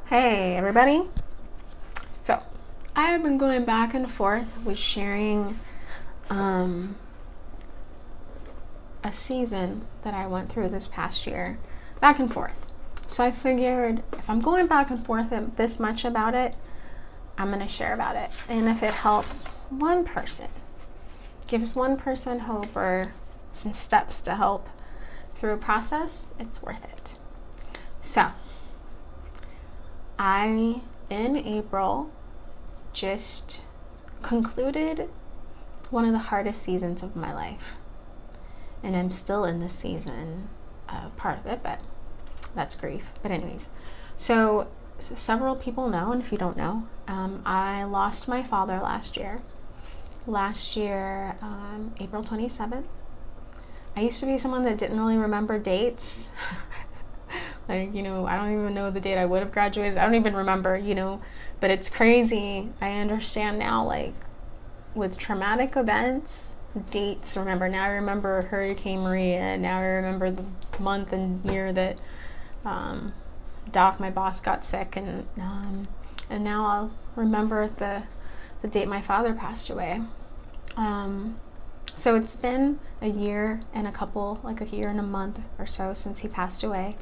Hey everybody. So I have been going back and forth with sharing a season that I went through this past year, back and forth. So I figured if I'm going back and forth this much about it, I'm going to share about it. And if it helps one person, gives one person hope or some steps to help through a process, it's worth it. So I, in April, just concluded one of the hardest seasons of my life. And I'm still in the season of part of it, but that's grief. But anyways, so several people know, and if you don't know, I lost my father last year. April 27th. I used to be someone that didn't really remember dates. I don't even know the date I would have graduated. I don't even remember, but it's crazy. I understand now, with traumatic events, dates, now I remember Hurricane Maria. Now I remember the month and year that Doc, my boss, got sick. And now I'll remember the date my father passed away. So it's been a year and a year and a month or so since he passed away.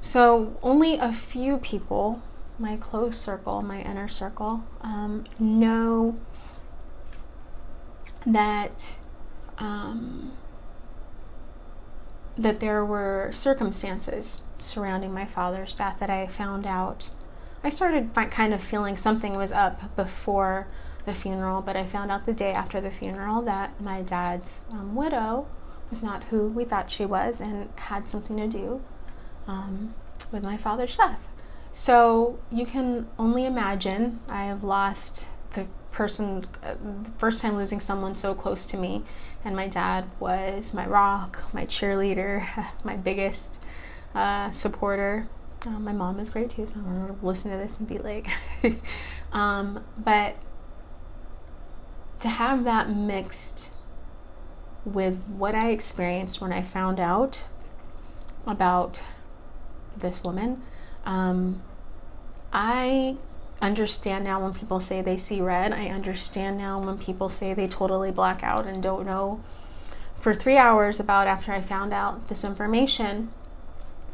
So only a few people, my close circle, my inner circle, know that that there were circumstances surrounding my father's death that I found out. I started kind of feeling something was up before the funeral, but I found out the day after the funeral that my dad's widow was not who we thought she was and had something to do with my father's death. So you can only imagine. I have lost the first time losing someone so close to me, and my dad was my rock, my cheerleader, my biggest supporter. My mom is great too, so I'm gonna listen to this and be like, but to have that mixed with what I experienced when I found out about this woman, I understand now when people say they see red. I understand now when people say they totally black out and don't know for 3 hours about after I found out this information,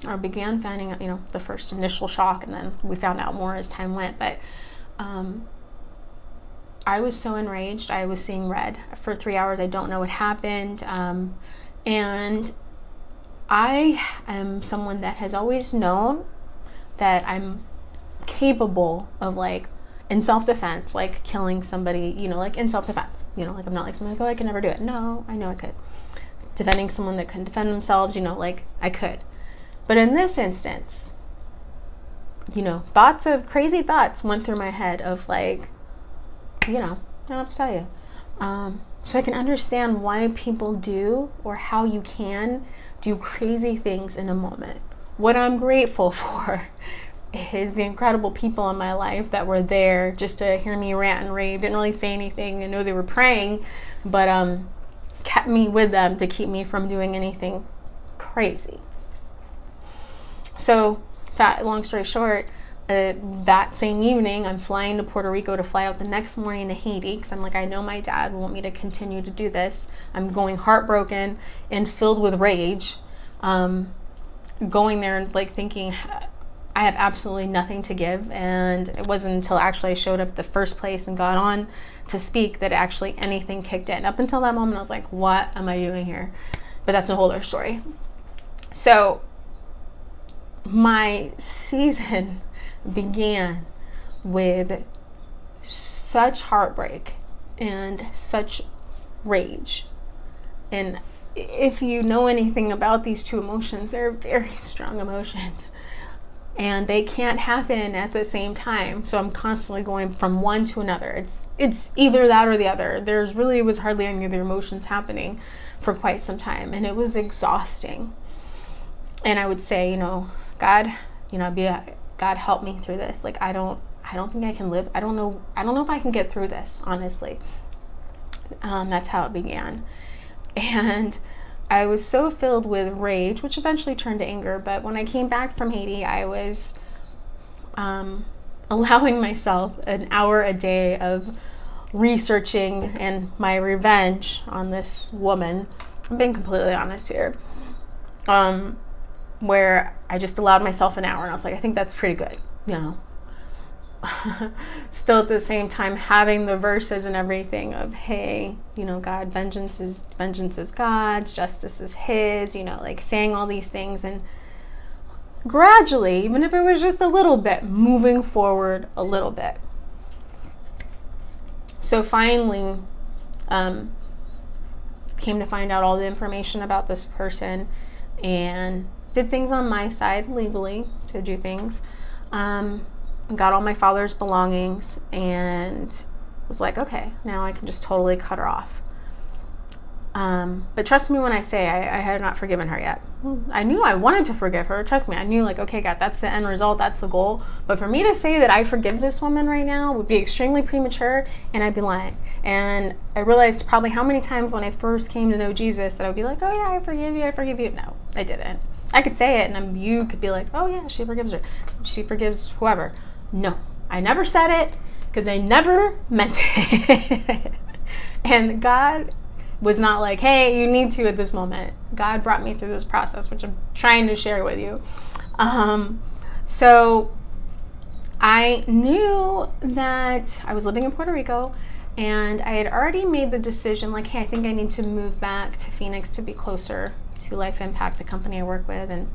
or began finding out, the first initial shock, and then we found out more as time went. But I was so enraged. I was seeing red for 3 hours. I don't know what happened. And I am someone that has always known that I'm capable of, in self-defense, killing somebody, in self-defense, I'm not someone I can never do it. No, I know I could. Defending someone that couldn't defend themselves, I could. But in this instance, crazy thoughts went through my head of I don't have to tell you. So I can understand why people do, or how you can do crazy things in a moment. What I'm grateful for is the incredible people in my life that were there just to hear me rant and rave. Didn't really say anything. I know they were praying, but kept me with them to keep me from doing anything crazy. So, long story short, that same evening, I'm flying to Puerto Rico to fly out the next morning to Haiti, because I'm I know my dad will want me to continue to do this. I'm going heartbroken and filled with rage, going there and thinking I have absolutely nothing to give. And it wasn't until actually I showed up at the first place and got on to speak that actually anything kicked in. Up until that moment, I was like, what am I doing here? But that's a whole other story. So my season began with such heartbreak and such rage. And if you know anything about these two emotions, they're very strong emotions, and they can't happen at the same time. So I'm constantly going from one to another. It's either that or the other. Was hardly any other emotions happening for quite some time, and it was exhausting. And I would say, God, God help me through this. I don't think I can live. I don't know if I can get through this, honestly. That's how it began. And I was so filled with rage, which eventually turned to anger. But when I came back from Haiti, I was allowing myself an hour a day of researching and my revenge on this woman. I'm being completely honest here. Where I just allowed myself an hour, and I was like, I think that's pretty good, you know. Still at the same time having the verses and everything of, hey, you know, God, vengeance is God's, justice is his, you know, like saying all these things, and gradually, even if it was just a little bit, moving forward a little bit. So finally, came to find out all the information about this person and did things on my side legally to do things. Got all my father's belongings and was like, okay, now I can just totally cut her off. But trust me when I say I had not forgiven her yet. I knew I wanted to forgive her. Trust me, I knew, like, okay, God, that's the end result. That's the goal. But for me to say that I forgive this woman right now would be extremely premature, and I'd be lying. And I realized probably how many times when I first came to know Jesus that I would be like, oh yeah, I forgive you, I forgive you. No, I didn't. I could say it, and you could be like, oh yeah, she forgives her. She forgives whoever. No, I never said it because I never meant it. And God was not like, hey, you need to at this moment. God brought me through this process, which I'm trying to share with you. So I knew that I was living in Puerto Rico, and I had already made the decision, like, hey, I think I need to move back to Phoenix to be closer to Life Impact, the company I work with, and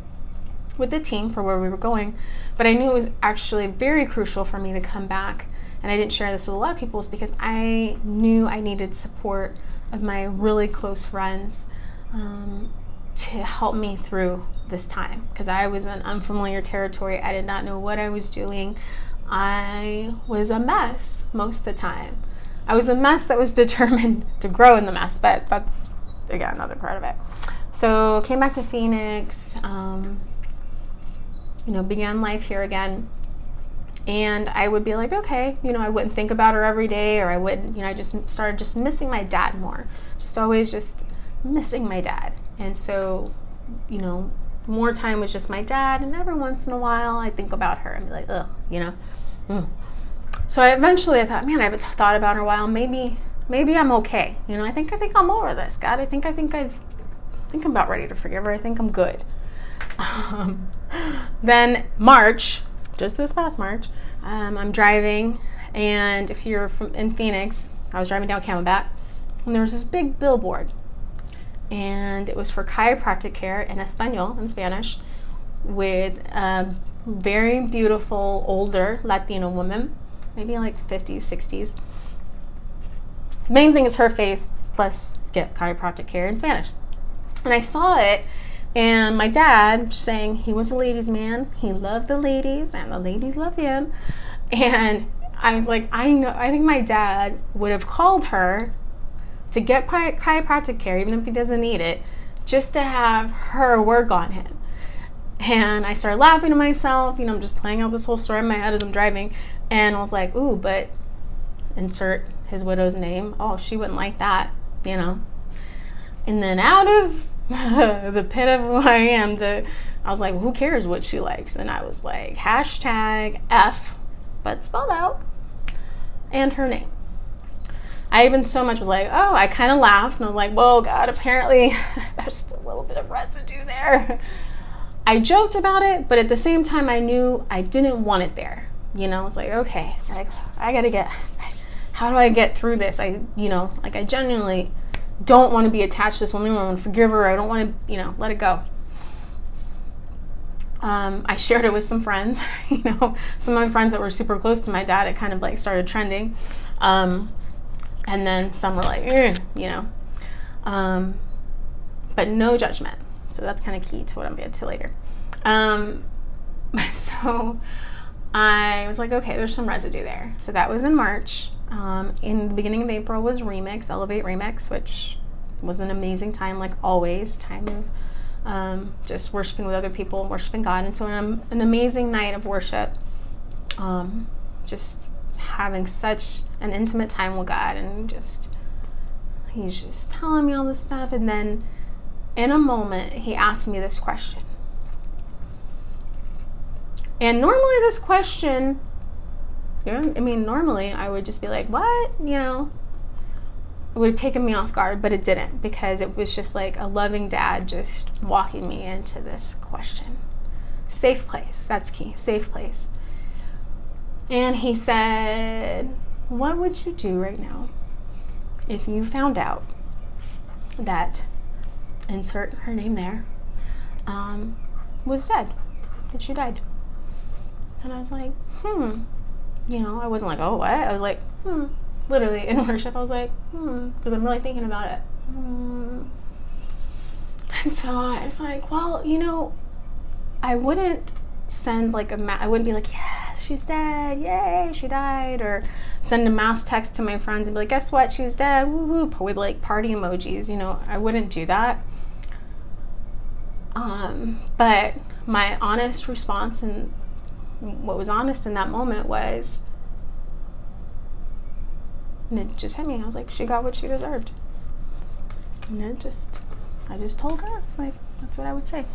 with the team for where we were going. But I knew it was actually very crucial for me to come back, and I didn't share this with a lot of people, is because I knew I needed support of my really close friends to help me through this time, because I was in unfamiliar territory. I did not know what I was doing. I was a mess most of the time. I was a mess that was determined to grow in the mess, but that's, again, another part of it. So came back to Phoenix, began life here again. And I would be like, okay, I wouldn't think about her every day, or I wouldn't, I just started missing my dad more. Just always just missing my dad. And so, more time was just my dad, and every once in a while I think about her and be like, ugh, So I thought, man, I haven't thought about her in a while. Maybe I'm okay. I think I'm over this, God. I think I'm about ready to forgive her. I think I'm good. Then March, just this past March, I'm driving, and if you're in Phoenix, I was driving down Camelback, and there was this big billboard, and it was for chiropractic care in Espanol, in Spanish, with a very beautiful older Latino woman, maybe like 50s, 60s. Main thing is her face, plus get chiropractic care in Spanish. And I saw it, and my dad saying he was a ladies' man. He loved the ladies, and the ladies loved him. And I was like, I think my dad would have called her to get chiropractic care, even if he doesn't need it, just to have her work on him. And I started laughing to myself, I'm just playing out this whole story in my head as I'm driving. And I was like, ooh, but insert his widow's name. Oh, she wouldn't like that, And then out of the pit of who I am, I was like, well, who cares what she likes? And I was like, #F, but spelled out, and her name. I even so much was like, oh, I kind of laughed, and I was like, whoa, God, apparently there's a little bit of residue there. I joked about it, but at the same time, I knew I didn't want it there. I was like, okay, I gotta how do I get through this? I genuinely don't want to be attached to this woman. I want to forgive her. I don't want to, let it go. I shared it with some friends, some of my friends that were super close to my dad. It kind of started trending. And then some were like, but no judgment. So that's kind of key to what I'm going to get to later. So I was like, okay, there's some residue there. So that was in March. In the beginning of April was Elevate Remix, which was an amazing time, like always, time of just worshiping with other people, worshiping God. And so an amazing night of worship, just having such an intimate time with God, and he's just telling me all this stuff. And then in a moment, he asked me this question: And normally this question, normally I would just be like, what? It would have taken me off guard, but it didn't, because it was just like a loving dad just walking me into this question. Safe place, that's key, safe place. And he said, what would you do right now if you found out that, insert her name there, was dead, that she died? And I was like, I wasn't like, oh, what? I was like, literally in worship, I was like, because I'm really thinking about it. And so I was like, well, I wouldn't send like I wouldn't be like, yes, she's dead, yay, she died, or send a mass text to my friends and be like, guess what, she's dead, woo-hoo, with like party emojis. I wouldn't do that. But my honest response, and what was honest in that moment, was, and it just hit me. I was like, she got what she deserved. And I just told God, I was like, that's what I would say.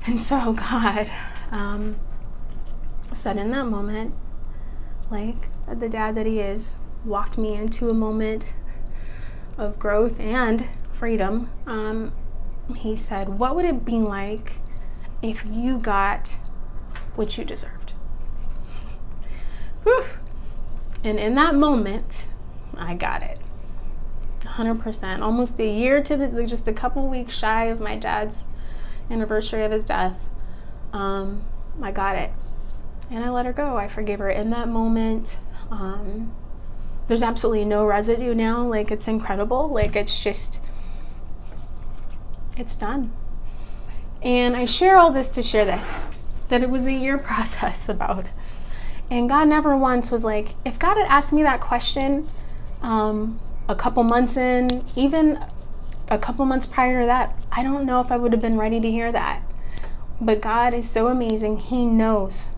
And so God said in that moment, like the dad that he is, walked me into a moment of growth and freedom. He said, what would it be like if you got what you deserved? Whew. And in that moment, I got it. 100%. Almost a year to just a couple weeks shy of my dad's anniversary of his death, I got it. And I let her go. I forgave her in that moment. There's absolutely no residue now. Like, it's incredible. Like, it's done. And I share all this to share this, that it was a year process about. And God never once was like, if God had asked me that question a couple months in, even a couple months prior to that, I don't know if I would have been ready to hear that. But God is so amazing. He knows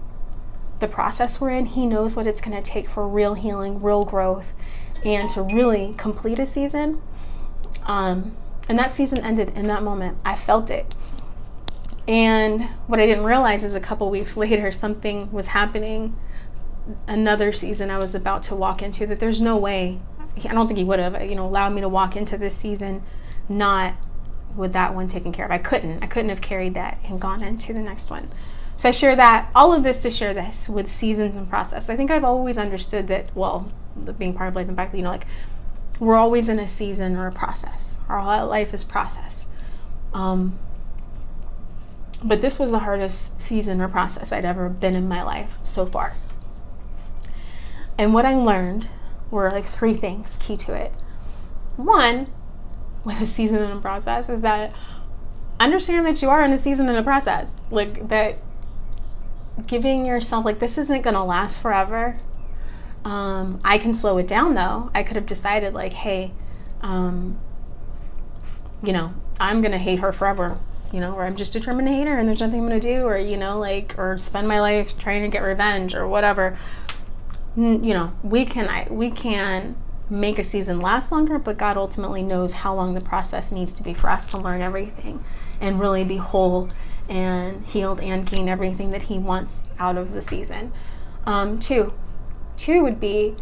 the process we're in. He knows what it's going to take for real healing, real growth, and to really complete a season. And that season ended in that moment. I felt it. And what I didn't realize is a couple weeks later, something was happening, another season I was about to walk into, that there's no way, I don't think he would have, allowed me to walk into this season not with that one taken care of. I couldn't have carried that and gone into the next one. So I share that, all of this to share this with seasons and process. I think I've always understood that, being part of Life Impact, we're always in a season or a process. Our whole life is process. But this was the hardest season or process I'd ever been in my life so far. And what I learned were like 3 things key to it. One, with a season and a process, is that understand that you are in a season and a process. Like, that giving yourself, like, this isn't going to last forever. I can slow it down though. I could have decided like, hey, I'm going to hate her forever, or I'm just determined to hate her and there's nothing I'm going to do, or, or spend my life trying to get revenge or whatever. We can make a season last longer, but God ultimately knows how long the process needs to be for us to learn everything and really be whole and healed and gain everything that he wants out of the season. Two would be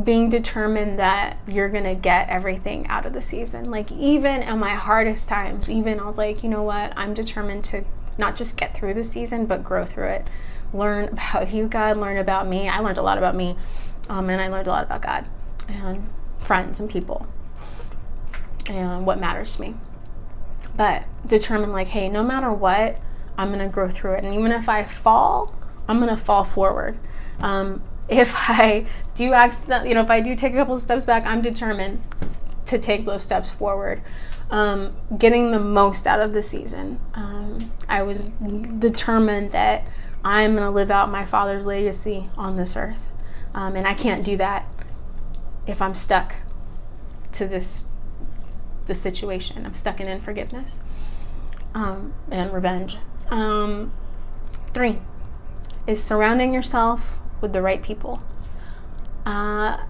being determined that you're going to get everything out of the season. Like, even at my hardest times, I was like, you know what? I'm determined to not just get through the season, but grow through it. Learn about you, God, learn about me. I learned a lot about me, and I learned a lot about God and friends and people and what matters to me. But determine like, hey, no matter what, I'm going to grow through it. And even if I fall, I'm going to fall forward. If I do accident, if I do take a couple of steps back, I'm determined to take those steps forward. Getting the most out of the season. I was determined that I'm going to live out my Father's legacy on this earth. And I can't do that if I'm stuck to the situation. I'm stuck in unforgiveness and revenge. 3 is surrounding yourself with the right people. I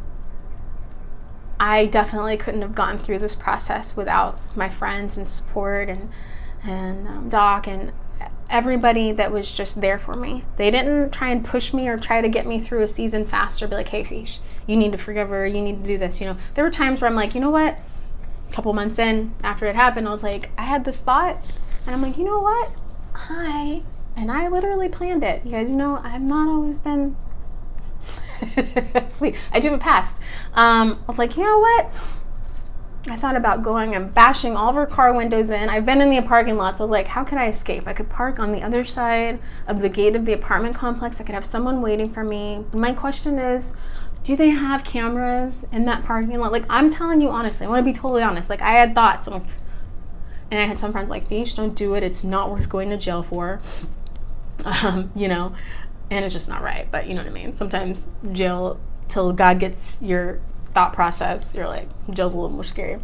definitely couldn't have gone through this process without my friends and support and Doc, and everybody that was just there for me. They didn't try and push me or try to get me through a season faster, be like, hey, Feesh, you need to forgive her, you need to do this. There were times where I'm like, you know what? A couple months in, after it happened, I was like, I had this thought, and I'm like, you know what? And I literally planned it. You guys, I've not always been sweet. I do have a past. I was like, you know what? I thought about going and bashing all of her car windows in. I've been in the parking lot, so I was like, how can I escape? I could park on the other side of the gate of the apartment complex. I could have someone waiting for me. My question is, do they have cameras in that parking lot? Like, I'm telling you honestly, I want to be totally honest. Like, I had thoughts. And I had some friends like, Feesh, don't do it. It's not worth going to jail for. And it's just not right. But you know what I mean? Sometimes jail, till God gets your thought process, you're like, jail's a little more scary.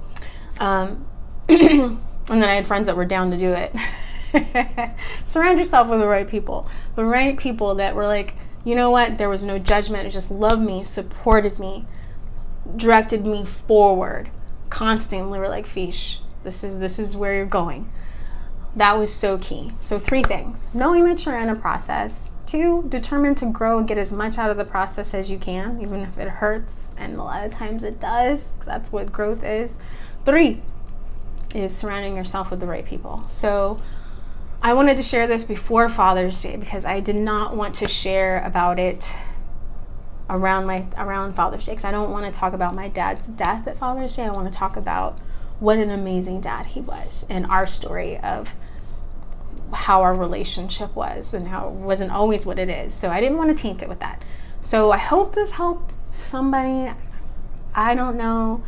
And then I had friends that were down to do it. Surround yourself with the right people that were like, you know what, there was no judgment, it just loved me, supported me, directed me forward constantly. We're like, Feesh, this is where you're going. That was so key. So 3 things: knowing that you're in a process. 2, determined to grow and get as much out of the process as you can, even if it hurts, and a lot of times it does, 'cause that's what growth is. 3 is surrounding yourself with the right people. So I wanted to share this before Father's Day because I did not want to share about it around Father's Day, because I don't want to talk about my dad's death at Father's Day. I want to talk about what an amazing dad he was, and our story of how our relationship was and how it wasn't always what it is. So I didn't want to taint it with that. So I hope this helped somebody. I don't know.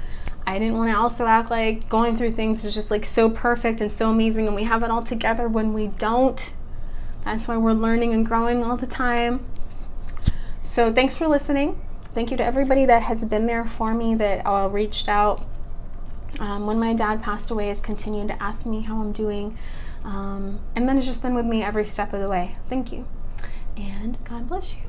I didn't want to also act like going through things is just like so perfect and so amazing and we have it all together when we don't. That's why we're learning and growing all the time. So thanks for listening. Thank you to everybody that has been there for me, that reached out when my dad passed away, has continued to ask me how I'm doing. And then has just been with me every step of the way. Thank you. And God bless you.